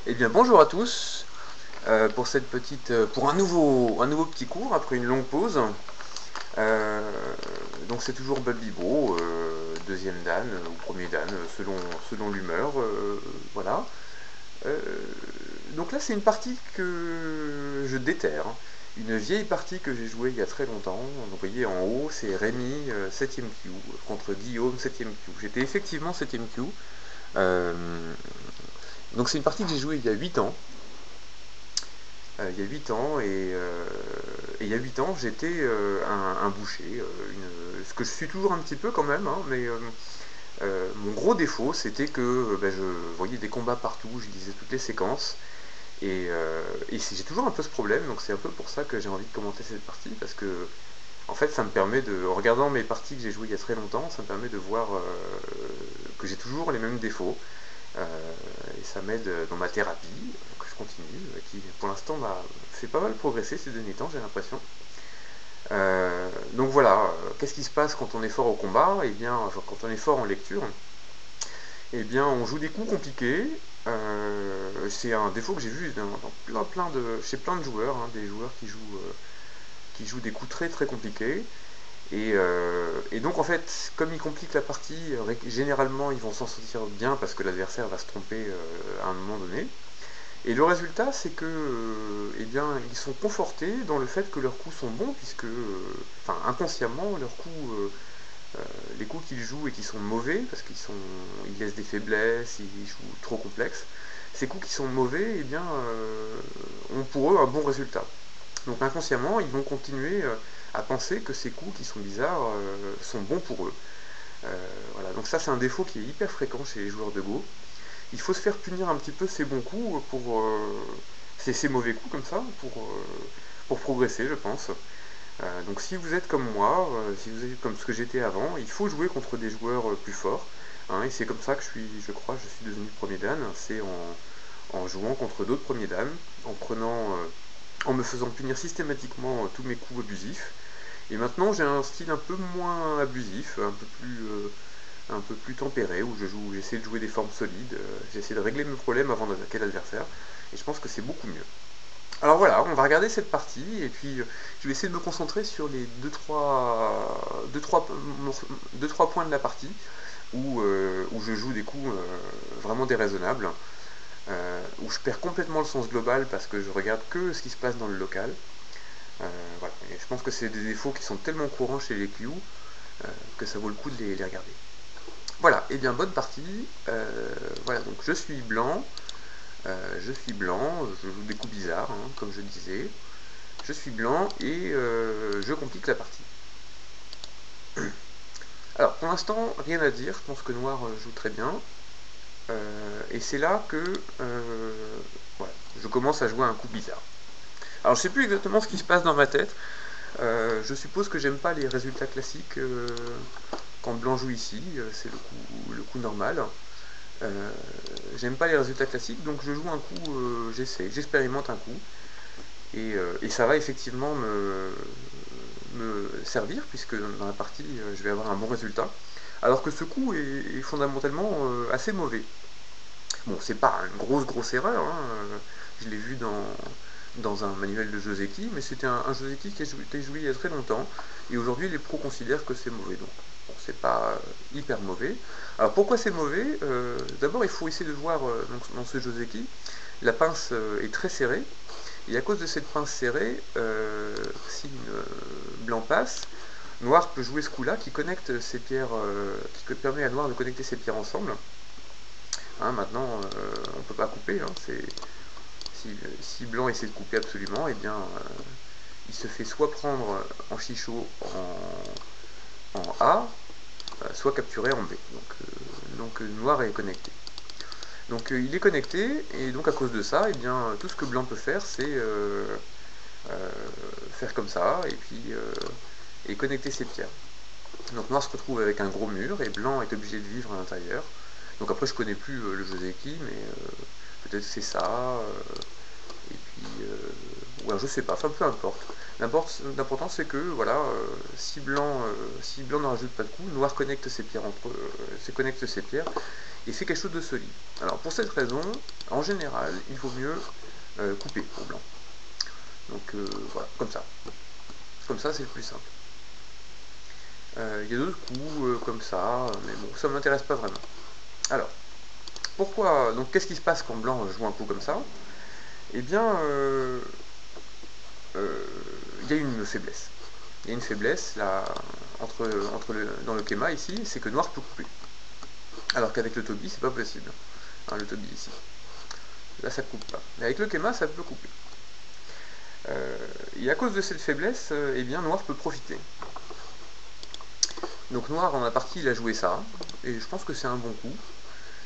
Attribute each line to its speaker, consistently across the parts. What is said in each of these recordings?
Speaker 1: Eh bien bonjour à tous pour cette pour un nouveau petit cours après une longue pause. Euh, donc c'est toujours Babibo, deuxième dan ou premier dan selon l'humeur, voilà. Euh, donc là c'est une partie que je déterre, hein. Une vieille partie que j'ai jouée il y a très longtemps. Vous voyez en haut c'est Rémi 7ème Q contre Guillaume 7ème Q. J'étais effectivement 7ème Q. Euh, donc c'est une partie que j'ai jouée il y a 8 ans. Il y a 8 ans et il y a 8 ans j'étais un boucher, ce que je suis toujours un petit peu quand même, hein, mais mon gros défaut c'était que je voyais des combats partout, je lisais toutes les séquences et j'ai toujours un peu ce problème, donc c'est un peu pour ça que j'ai envie de commenter cette partie parce que en fait ça me permet de, en regardant mes parties que j'ai jouées il y a très longtemps, ça me permet de voir que j'ai toujours les mêmes défauts. Et ça m'aide dans ma thérapie, que je continue, qui pour l'instant m'a fait pas mal progresser ces derniers temps, j'ai l'impression. Donc voilà, qu'est-ce qui se passe quand on est fort au combat? Eh bien, enfin, quand on est fort en lecture, eh bien, on joue des coups compliqués. C'est un défaut que j'ai vu chez plein de joueurs, hein, des joueurs qui jouent des coups très très compliqués. Et donc en fait, comme ils compliquent la partie, généralement ils vont s'en sortir bien parce que l'adversaire va se tromper à un moment donné. Et le résultat, c'est que, eh bien, ils sont confortés dans le fait que leurs coups sont bons, puisque, enfin, inconsciemment, leurs coups, les coups qu'ils jouent et qui sont mauvais, parce ils laissent des faiblesses, ils jouent trop complexe. Ces coups qui sont mauvais, eh bien, ont pour eux un bon résultat. Donc inconsciemment, ils vont continuer à penser que ces coups qui sont bizarres sont bons pour eux. Voilà. Donc ça, c'est un défaut qui est hyper fréquent chez les joueurs de Go. Il faut se faire punir un petit peu ses bons coups ses mauvais coups comme ça pour progresser, je pense. Donc si vous êtes comme moi, si vous êtes comme ce que j'étais avant, il faut jouer contre des joueurs plus forts, hein, et c'est comme ça que je suis devenu premier dan. C'est en jouant contre d'autres premiers dan, en me faisant punir systématiquement tous mes coups abusifs. Et maintenant j'ai un style un peu moins abusif, un peu plus tempéré, où j'essaie de jouer des formes solides, j'essaie de régler mes problèmes avant d'attaquer l'adversaire, et je pense que c'est beaucoup mieux. Alors voilà, on va regarder cette partie, et puis je vais essayer de me concentrer sur les deux, trois points de la partie, où je joue des coups vraiment déraisonnables, où je perds complètement le sens global parce que je regarde que ce qui se passe dans le local. Voilà. Et je pense que c'est des défauts qui sont tellement courants chez les Q que ça vaut le coup de les regarder. Voilà, et bien bonne partie. Voilà, donc je suis blanc, je joue des coups bizarres, hein, comme je disais. Je suis blanc et je complique la partie. Alors pour l'instant, rien à dire, je pense que noir joue très bien. Et c'est là que voilà, je commence à jouer un coup bizarre. Alors je sais plus exactement ce qui se passe dans ma tête. Je suppose que j'aime pas les résultats classiques quand blanc joue ici, c'est le coup normal. J'aime pas les résultats classiques, donc je joue un coup, j'expérimente un coup, et ça va effectivement me servir, puisque dans la partie, je vais avoir un bon résultat, alors que ce coup est fondamentalement assez mauvais. Bon, c'est pas une grosse erreur, hein, je l'ai vu dans un manuel de Joseki, mais c'était un Joseki qui a été joué il y a très longtemps, et aujourd'hui les pros considèrent que c'est mauvais, donc bon, c'est pas hyper mauvais. Alors pourquoi c'est mauvais? D'abord il faut essayer de voir dans ce Joseki, la pince est très serrée, et à cause de cette pince serrée, si blanc passe, noir peut jouer ce coup-là qui connecte ses pierres, qui permet à noir de connecter ses pierres ensemble. Hein, maintenant, on ne peut pas couper, hein, si blanc essaie de couper absolument, et eh bien, il se fait soit prendre en chichot en A, soit capturé en B. Donc noir est connecté. Donc il est connecté, et donc à cause de ça, et eh bien, tout ce que blanc peut faire, c'est faire comme ça, et connecter ses pierres. Donc noir se retrouve avec un gros mur, et blanc est obligé de vivre à l'intérieur. Donc après je connais plus le Joseki, mais peut-être que c'est ça, et puis ouais, je sais pas, enfin peu importe. L'important c'est que voilà, si blanc ne rajoute pas de coups, noir connecte ses pierres entre connecte ses pierres, et fait quelque chose de solide. Alors pour cette raison, en général, il vaut mieux couper pour blanc. Donc voilà, comme ça. Comme ça, c'est le plus simple. Il y a d'autres coups comme ça, mais bon, ça ne m'intéresse pas vraiment. Alors, pourquoi, donc qu'est-ce qui se passe quand blanc joue un coup comme ça? Eh bien, il y a une faiblesse. Il y a une faiblesse là, dans le Kema ici, c'est que noir peut couper. Alors qu'avec le Toby, c'est pas possible. Hein, le Toby ici. Là, ça ne coupe pas. Mais avec le Kema, ça peut couper. Et à cause de cette faiblesse, eh bien, noir peut profiter. Donc noir, en la partie, il a joué ça, et je pense que c'est un bon coup.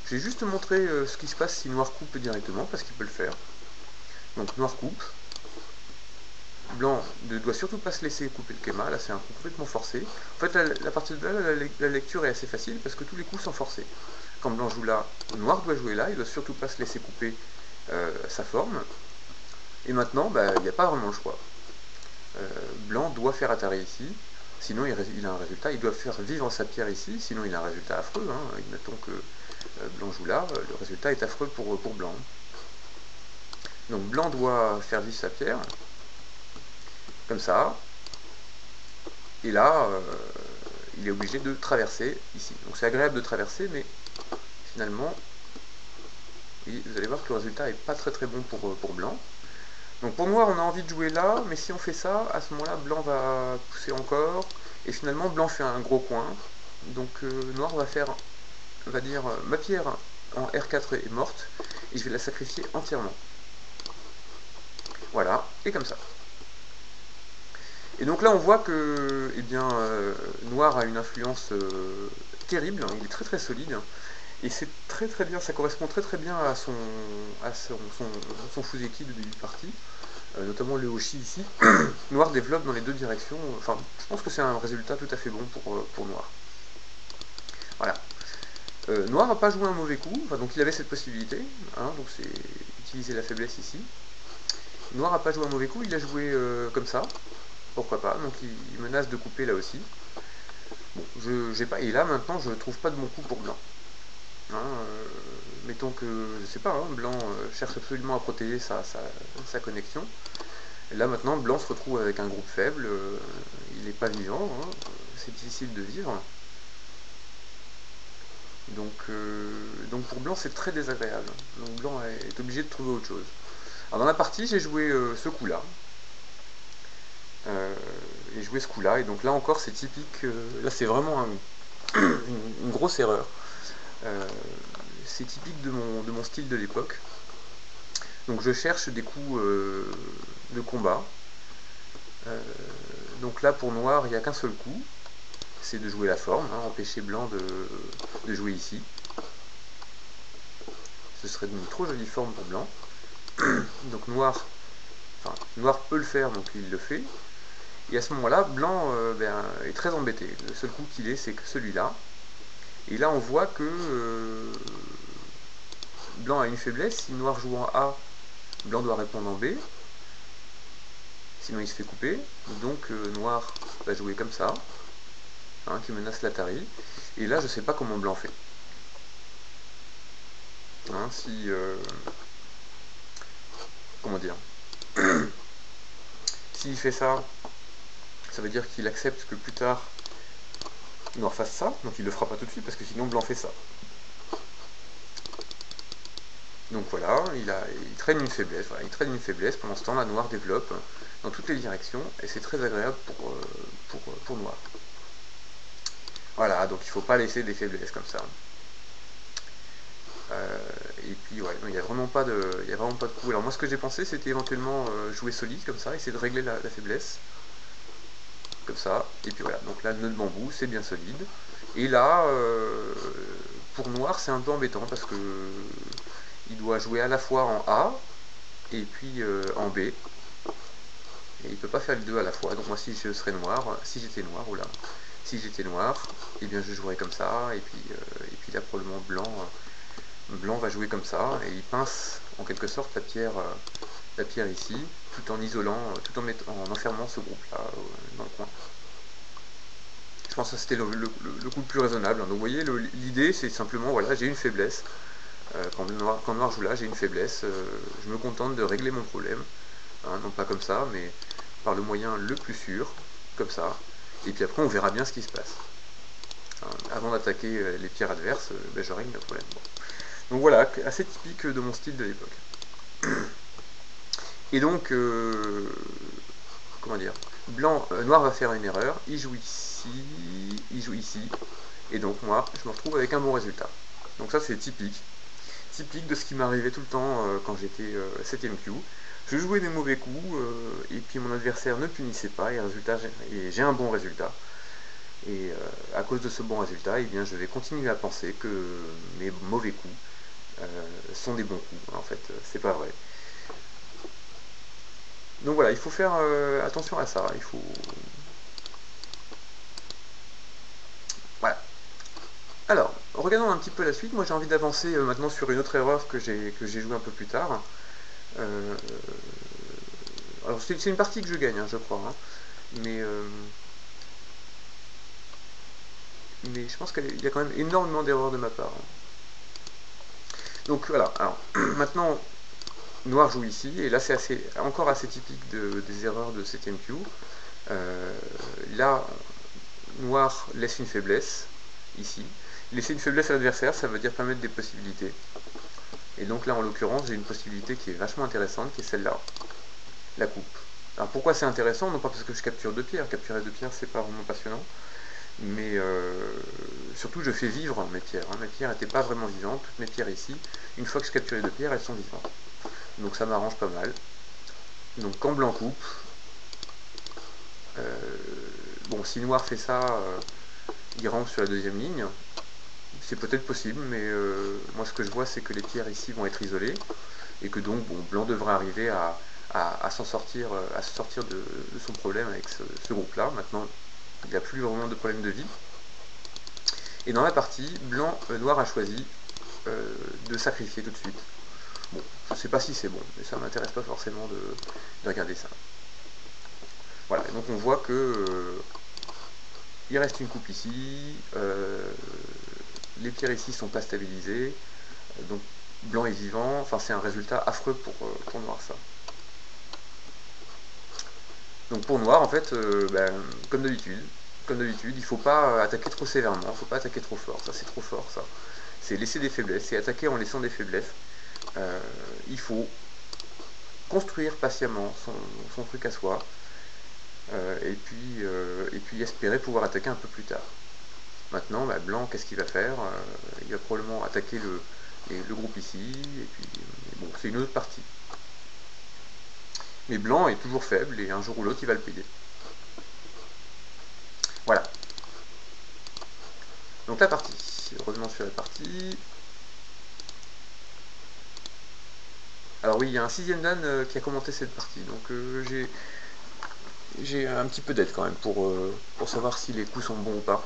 Speaker 1: J'ai juste montré ce qui se passe si noir coupe directement, parce qu'il peut le faire. Donc noir coupe. Blanc ne doit surtout pas se laisser couper le Kema, là c'est un coup complètement forcé. En fait, la partie de là, la lecture est assez facile, parce que tous les coups sont forcés. Quand blanc joue là, noir doit jouer là, il doit surtout pas se laisser couper sa forme. Et maintenant, il n'y a pas vraiment le choix. Blanc doit faire Atari ici, sinon il a un résultat, il doit faire vivre sa pierre ici, sinon il a un résultat affreux. Hein. Admettons que blanc joue là, le résultat est affreux pour blanc. Donc blanc doit faire vivre sa pierre, comme ça, et là, il est obligé de traverser ici. Donc c'est agréable de traverser, mais finalement, oui, vous allez voir que le résultat n'est pas très très bon pour blanc. Donc pour noir, on a envie de jouer là, mais si on fait ça, à ce moment-là, blanc va pousser encore, et finalement, blanc fait un gros coin. Donc noir va dire, ma pierre en R4 est morte, et je vais la sacrifier entièrement. Voilà, et comme ça. Et donc là, on voit que eh bien, noir a une influence terrible, hein, il est très très solide, et c'est très très bien, ça correspond très très bien à son Fuseki de début de partie. Notamment le Hoshi ici, noir développe dans les deux directions, enfin je pense que c'est un résultat tout à fait bon pour noir. Voilà. Noir n'a pas joué un mauvais coup, enfin, donc il avait cette possibilité, hein, donc c'est utiliser la faiblesse ici. Noir n'a pas joué un mauvais coup, il a joué comme ça, pourquoi pas, donc il menace de couper là aussi. Bon, j'ai pas, et là maintenant je trouve pas de bon coup pour blanc. Hein, mettons que, je sais pas, hein, blanc cherche absolument à protéger sa connexion. Et là maintenant, blanc se retrouve avec un groupe faible, il n'est pas vivant, hein, c'est difficile de vivre. Donc pour blanc, c'est très désagréable. Donc blanc est obligé de trouver autre chose. Alors dans la partie, j'ai joué ce coup-là. J'ai joué ce coup-là, et donc là encore, c'est typique. Là, c'est vraiment une grosse erreur. C'est typique de mon style de l'époque. Donc je cherche des coups de combat. Donc là pour noir il n'y a qu'un seul coup, c'est de jouer la forme, hein, empêcher blanc de jouer ici. Ce serait une trop jolie forme pour blanc. Donc noir peut le faire, donc il le fait. Et à ce moment-là, blanc est très embêté. Le seul coup qu'il ait, c'est que celui-là. Et là on voit que blanc a une faiblesse. Si noir joue en A, blanc doit répondre en B. Sinon il se fait couper. Donc noir va jouer comme ça, hein, qui menace l'Atari. Et là je sais pas comment blanc fait. Hein, comment dire, s'il fait ça, ça veut dire qu'il accepte que plus tard noir fasse ça, donc il le fera pas tout de suite parce que sinon blanc fait ça. Donc voilà, il traîne une faiblesse, voilà, il traîne une faiblesse. Pendant ce temps là, noir développe dans toutes les directions et c'est très agréable pour noir. Voilà, donc il ne faut pas laisser des faiblesses comme ça. Et puis ouais, il n'y a vraiment pas de coup. Alors moi ce que j'ai pensé c'était éventuellement jouer solide comme ça, essayer de régler la faiblesse. Comme ça, et puis voilà, donc là le nœud de bambou c'est bien solide. Et là, pour noir c'est un peu embêtant parce que il doit jouer à la fois en A et puis en B. Et il peut pas faire les deux à la fois. Donc moi si je serais noir, si j'étais noir, oula, si j'étais noir, et bien je jouerais comme ça, et puis là probablement blanc va jouer comme ça, et il pince en quelque sorte la pierre ici, tout en isolant, en enfermant ce groupe là dans le coin. Je pense que c'était le coup le plus raisonnable. Donc vous voyez, l'idée c'est simplement, voilà, j'ai une faiblesse. Quand noir joue là, j'ai une faiblesse. Je me contente de régler mon problème. Hein, non pas comme ça, mais par le moyen le plus sûr, comme ça. Et puis après, on verra bien ce qui se passe. Hein, avant d'attaquer les pierres adverses, je règle le problème. Bon. Donc voilà, assez typique de mon style de l'époque. Et donc, comment dire, noir va faire une erreur, il joue ici, il joue ici, et donc moi, je me retrouve avec un bon résultat. Donc ça, c'est typique de ce qui m'arrivait tout le temps quand j'étais 7ème Q. Je jouais des mauvais coups, et puis mon adversaire ne punissait pas, et j'ai un bon résultat. Et à cause de ce bon résultat, eh bien, je vais continuer à penser que mes mauvais coups sont des bons coups. En fait, c'est pas vrai. Donc voilà, il faut faire attention à ça. Il faut... Voilà. Alors, regardons un petit peu la suite. Moi, j'ai envie d'avancer maintenant sur une autre erreur que j'ai jouée un peu plus tard. Alors, c'est une partie que je gagne, hein, je crois. Hein. Mais je pense qu'il y a quand même énormément d'erreurs de ma part. Hein. Donc voilà, alors maintenant noir joue ici, et là c'est encore assez typique des erreurs de 7ème Q. Là, noir laisse une faiblesse, ici. Laisser une faiblesse à l'adversaire, ça veut dire permettre des possibilités. Et donc là, en l'occurrence, j'ai une possibilité qui est vachement intéressante, qui est celle-là, la coupe. Alors pourquoi c'est intéressant? Non pas parce que je capture 2 pierres, capturer 2 pierres c'est pas vraiment passionnant, mais surtout je fais vivre mes pierres. Hein. Mes pierres n'étaient pas vraiment vivantes, toutes mes pierres ici, une fois que je capture les 2 pierres, elles sont vivantes. Donc ça m'arrange pas mal. Donc quand blanc coupe, bon, si noir fait ça, il rentre sur la 2ème ligne. C'est peut-être possible, mais moi ce que je vois c'est que les pierres ici vont être isolées, et que donc bon, blanc devrait arriver à s'en sortir, à se sortir de son problème avec ce groupe-là. Maintenant, il n'y a plus vraiment de problème de vie. Et dans la partie, noir a choisi de sacrifier tout de suite. Bon, je ne sais pas si c'est bon, mais ça ne m'intéresse pas forcément de regarder ça. Voilà, donc on voit que il reste une coupe ici, les pierres ici ne sont pas stabilisées, donc blanc est vivant, enfin c'est un résultat affreux pour noir ça. Donc pour noir, en fait, comme d'habitude, il ne faut pas attaquer trop sévèrement, il ne faut pas attaquer trop fort, ça c'est trop fort ça. C'est laisser des faiblesses, c'est attaquer en laissant des faiblesses. Il faut construire patiemment son truc à soi, et puis espérer pouvoir attaquer un peu plus tard. Maintenant, blanc, qu'est-ce qu'il va faire? Il va probablement attaquer le groupe ici, et puis bon, c'est une autre partie. Mais blanc est toujours faible, et un jour ou l'autre, il va le payer. Voilà. Donc la partie. Revenons sur la partie. Alors oui, il y a un 6ème Dan qui a commenté cette partie, donc j'ai un petit peu d'aide quand même pour savoir si les coups sont bons ou pas.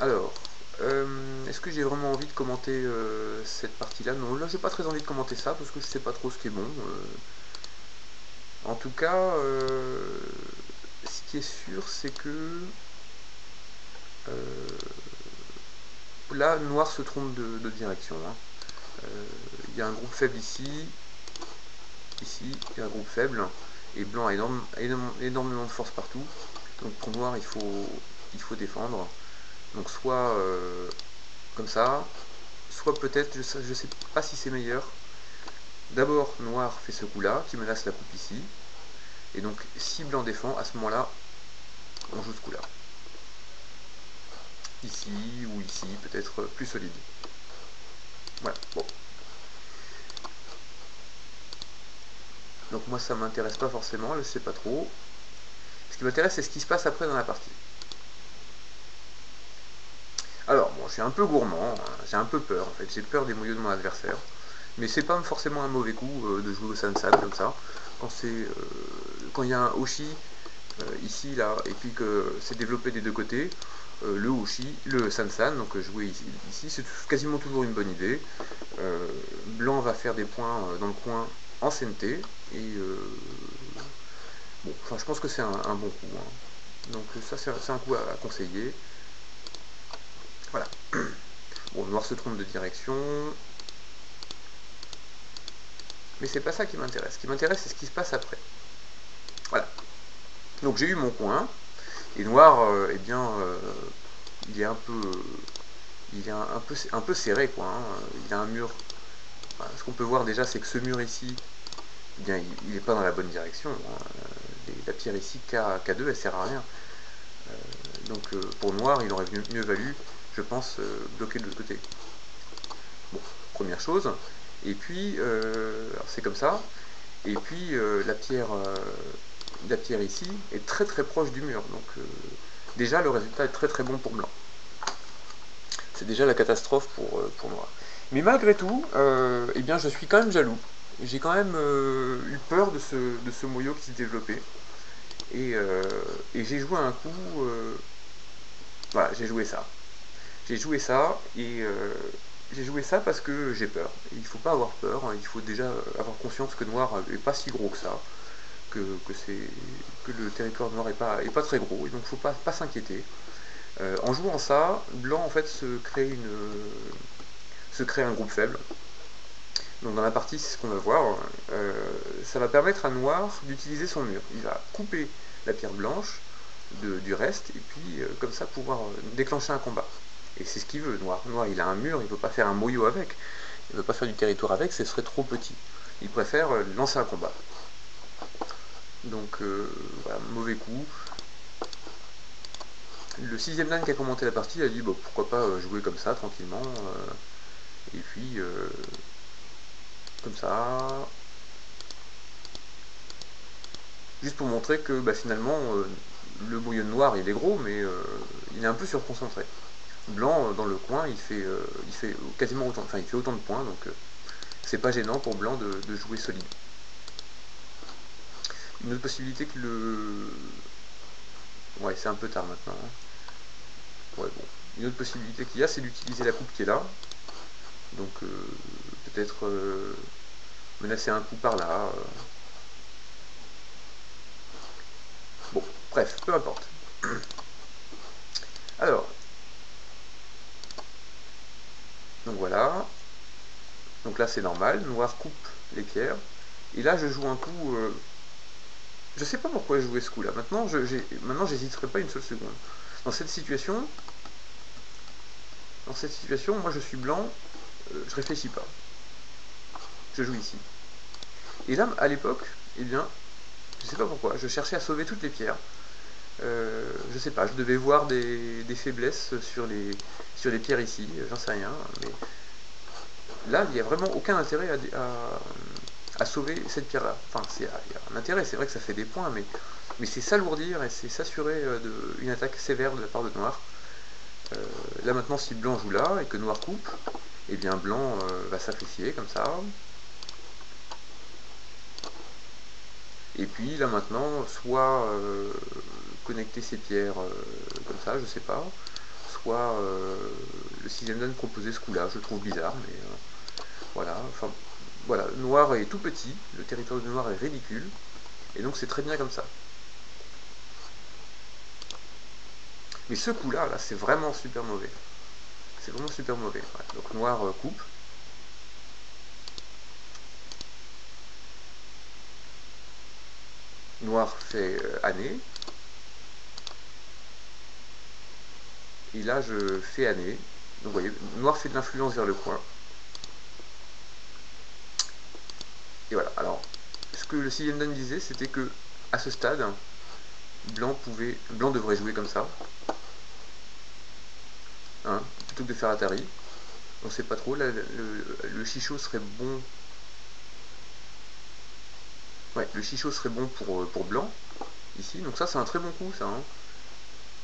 Speaker 1: Alors, est-ce que j'ai vraiment envie de commenter cette partie-là? Non, là j'ai pas très envie de commenter ça, parce que je sais pas trop ce qui est bon. En tout cas, ce qui est sûr, c'est que là, noir se trompe de direction. Hein. Il y a un groupe faible ici, il y a un groupe faible, et blanc a énormément de force partout. Donc pour noir, il faut défendre. Donc soit comme ça, soit peut-être, je sais pas si c'est meilleur. D'abord, noir fait ce coup-là, qui menace la coupe ici. Et donc, si blanc défend, à ce moment-là, on joue ce coup-là. Ici ou ici, peut-être plus solide. Voilà, bon. Donc moi, ça m'intéresse pas forcément, je sais pas trop. Ce qui m'intéresse, c'est ce qui se passe après dans la partie. Alors, bon, je suis un peu gourmand, hein, j'ai un peu peur, en fait. J'ai peur des moyeux de mon adversaire. Mais c'est pas forcément un mauvais coup de jouer au Sansan comme ça. Quand il y a un Hoshi ici, là, et puis que c'est développé des deux côtés, le Sansan, donc jouer ici, c'est quasiment toujours une bonne idée. Blanc va faire des points dans le coin en CNT, et Bon, enfin, je pense que c'est un bon coup, hein. Donc ça, c'est un coup à conseiller. Voilà. Bon, le noir se trompe de direction. Mais c'est pas ça qui m'intéresse. Ce qui m'intéresse, c'est ce qui se passe après. Voilà. Donc j'ai eu mon coin. Et noir, eh bien, il est un peu... il est un peu serré, quoi, hein. Il a un mur. Enfin, ce qu'on peut voir déjà, c'est que ce mur ici, eh bien, il n'est pas dans la bonne direction, hein. La pierre ici, K2, elle sert à rien. Donc pour noir, il aurait mieux valu, je pense, bloquer de l'autre côté. Bon, première chose. Et puis, c'est comme ça. Et puis la pierre ici est très très proche du mur. Donc déjà, le résultat est très très bon pour blanc. C'est déjà la catastrophe pour noir. Mais malgré tout, eh bien, je suis quand même jaloux. J'ai quand même eu peur de ce moyau qui s'est développé. Et j'ai joué un coup. Voilà, j'ai joué ça. J'ai joué ça et j'ai joué ça parce que j'ai peur. Il ne faut pas avoir peur. Il faut déjà avoir conscience que noir n'est pas si gros que ça, que le territoire noir est pas très gros. Et donc il ne faut pas s'inquiéter. En jouant ça, blanc en fait se crée un groupe faible. Donc dans la partie, c'est ce qu'on va voir. Ça va permettre à noir d'utiliser son mur. Il va couper la pierre blanche du reste et puis comme ça pouvoir déclencher un combat. Et c'est ce qu'il veut, noir. Noir, il a un mur, il ne veut pas faire un moyau avec. Il ne veut pas faire du territoire avec, ce serait trop petit. Il préfère lancer un combat. Donc voilà, mauvais coup. Le 6ème dan qui a commenté la partie a dit bon, pourquoi pas jouer comme ça tranquillement, et puis comme ça, juste pour montrer que bah, finalement le moyeu noir il est gros mais il est un peu surconcentré. Blanc dans le coin il fait quasiment autant, enfin il fait autant de points, donc c'est pas gênant pour blanc de jouer solide. Une autre possibilité que ouais, c'est un peu tard maintenant, hein. Ouais, bon. Une autre possibilité qu'il y a, c'est d'utiliser la coupe qui est là. Donc peut-être menacer un coup par là. Bon, bref, peu importe. Alors, donc voilà. Donc là c'est normal, noir coupe les pierres. Et là je joue un coup. Je sais pas pourquoi je jouais ce coup là. Maintenant j'hésiterai pas une seule seconde. Dans cette situation, moi je suis blanc, je réfléchis pas. Je joue ici. Et là, à l'époque, eh bien, je sais pas pourquoi, je cherchais à sauver toutes les pierres. Je sais pas, je devais voir des faiblesses sur les pierres ici, j'en sais rien, mais là, il n'y a vraiment aucun intérêt à sauver cette pierre-là. Enfin, il y a un intérêt, c'est vrai que ça fait des points, mais c'est s'alourdir et c'est s'assurer d'une attaque sévère de la part de noir. Là maintenant, si blanc joue là et que noir coupe, et eh bien blanc va sacrifier comme ça. Et puis là maintenant, soit connecter ces pierres comme ça, je sais pas, soit le 6ème dan proposer ce coup-là, je le trouve bizarre, mais voilà, enfin voilà, noir est tout petit, le territoire de noir est ridicule, et donc c'est très bien comme ça. Mais ce coup-là, là, c'est vraiment super mauvais. C'est vraiment super mauvais. Ouais. Donc noir coupe. Noir fait année. Et là, je fais année. Donc vous voyez, noir fait de l'influence vers le coin. Et voilà. Alors, ce que le 6ème dan disait, c'était que à ce stade, blanc devrait jouer comme ça. Hein, plutôt que de faire Atari. On sait pas trop. Là, le chichot serait bon. Ouais, le chichot serait bon pour blanc, ici. Donc ça, c'est un très bon coup, ça. Hein.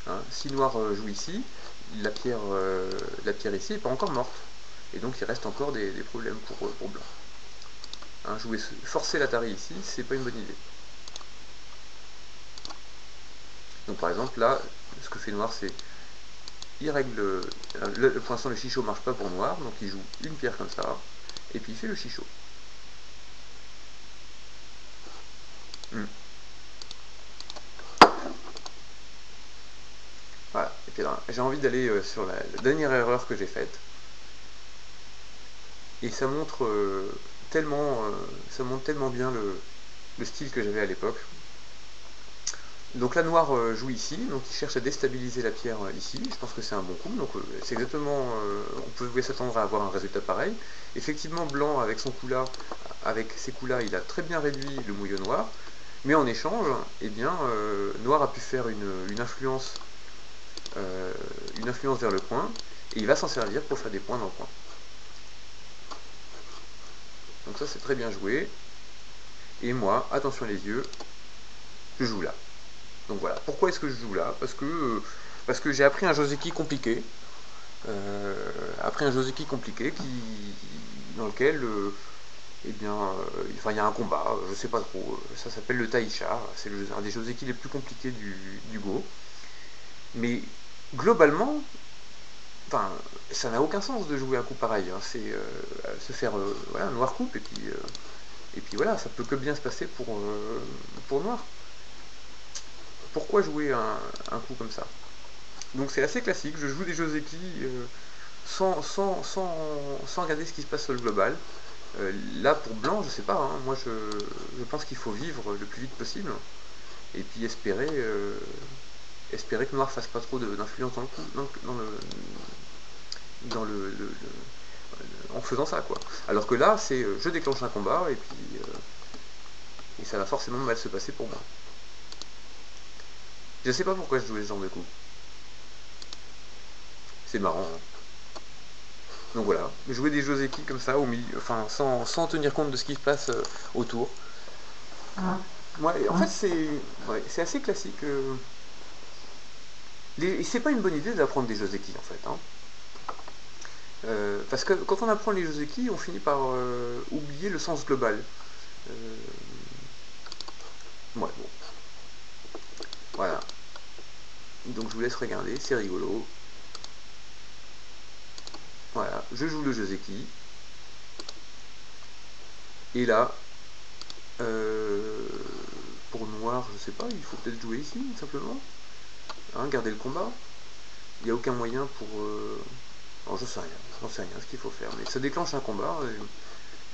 Speaker 1: Hein, si noir joue ici, la pierre ici n'est pas encore morte. Et donc il reste encore des problèmes pour blanc. Hein, forcer l'Atari ici, c'est pas une bonne idée. Donc par exemple là, ce que fait noir, c'est il règle pour l'instant le chichot marche pas pour noir, donc il joue une pierre comme ça, et puis il fait le chichot. j'ai envie d'aller sur la dernière erreur que j'ai faite. Et ça montre tellement bien le style que j'avais à l'époque. Donc là, noir joue ici, donc il cherche à déstabiliser la pierre ici. Je pense que c'est un bon coup. Donc c'est exactement, on pouvait s'attendre à avoir un résultat pareil. Effectivement, blanc avec son coup là, avec ces coups là, il a très bien réduit le mouillot noir. Mais en échange, eh bien, noir a pu faire une influence vers le coin, et il va s'en servir pour faire des points dans le coin. Donc ça c'est très bien joué. Et moi, attention les yeux, je joue là. Donc voilà, pourquoi est-ce que je joue là? Parce que j'ai appris un Joseki compliqué. Dans lequel eh bien, enfin, il y a un combat, je sais pas trop, ça s'appelle le Taisha, c'est un des Joseki les plus compliqués du Go. Mais globalement, enfin, ça n'a aucun sens de jouer un coup pareil, hein. C'est se faire voilà, noir coupe, et puis voilà, ça peut que bien se passer pour noir. Pourquoi jouer un coup comme ça? Donc c'est assez classique, je joue des Joseki sans regarder ce qui se passe sur le global. Là pour blanc, je sais pas, hein, moi je pense qu'il faut vivre le plus vite possible, et puis espérer que noir fasse pas trop d'influence en faisant ça, quoi. Alors que là, c'est je déclenche un combat, et puis et ça va forcément mal se passer pour moi. Je sais pas pourquoi je jouais ce genre de coup. C'est marrant, hein. Donc voilà, jouer des Joseki comme ça au milieu, enfin sans tenir compte de ce qui se passe autour. Ouais, en fait c'est assez classique. C'est pas une bonne idée d'apprendre des Joseki en fait, hein. Parce que quand on apprend les Joseki, on finit par oublier le sens global. Ouais, bon. Voilà. Donc je vous laisse regarder, c'est rigolo. Voilà, je joue le Joseki. Et là, pour noir, je sais pas, il faut peut-être jouer ici, simplement. Hein, garder le combat. Il n'y a aucun moyen pour... Alors j'en sais rien ce qu'il faut faire. Mais ça déclenche un combat, et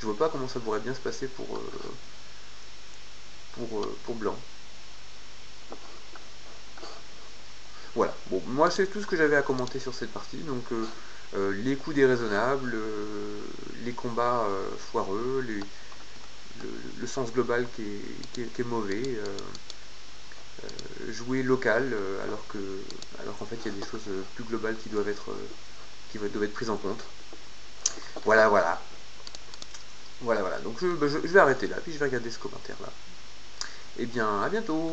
Speaker 1: je vois pas comment ça pourrait bien se passer pour blanc. Voilà, bon, moi c'est tout ce que j'avais à commenter sur cette partie, donc les coups déraisonnables, les combats foireux, le sens global qui est mauvais, jouer local alors qu'en fait il y a des choses plus globales qui doivent être prises en compte. Voilà, voilà. Voilà, voilà. Donc je vais arrêter là, puis je vais regarder ce commentaire là. Et bien, à bientôt.